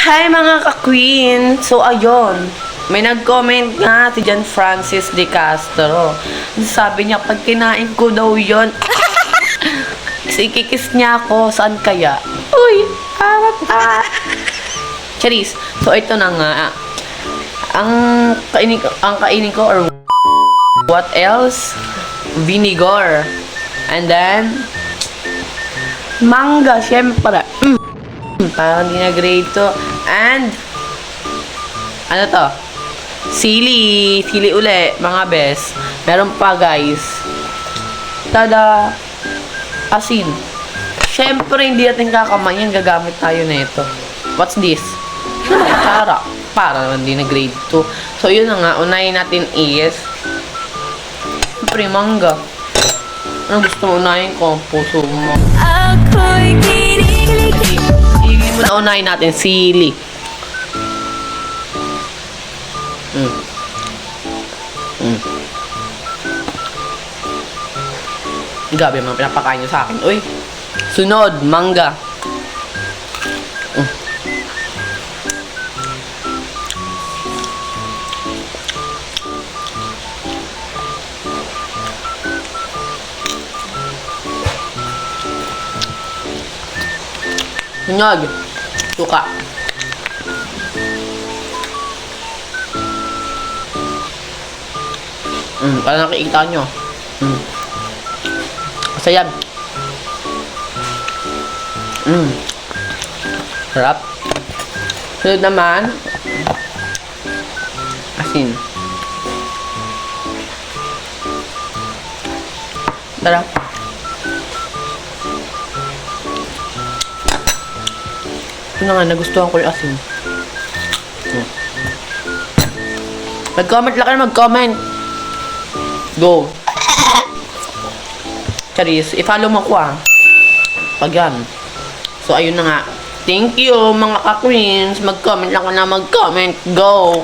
Hi mga ka-queen! So ayun, may nag-comment nga si John Francis De Castro. Sabi niya, pag kinain ko daw yon, ikikis niya ako, saan kaya? Uy, harap ah! Charis, so ito na nga. Ang kainin ko, or what else? Vinegar. And then, mangga, syempre. Parang hindi na grade to. And, ano to? Sili. Sili uli, mga bes. Meron pa, guys. Tada! Asin. Syempre, hindi natin kakamayan. Gagamit tayo na ito. What's this? Tara. Para naman hindi na grade 2. So, yun na nga. Unahin natin is syempre, mangga. Ano gusto mo unahin ko? Puso mo. Ako'y kinikilig. Sige mo na unahin natin. Sili. Gabi mga pinapakain nyo sa akin. Uy. Sunod. Mangga. Sunod. Suka. Para nakikita nyo. Masayab. Sarap. Sunod naman. Asin. Sarap. Ito na nga, nagustuhan ko yung asin. Mag-comment lang kayo, mag-comment. Go. Charis, i-follow mo ko pag yan. So, ayun na nga. Thank you, mga ka-queens. Mag-comment lang ka na, mag-comment. Go.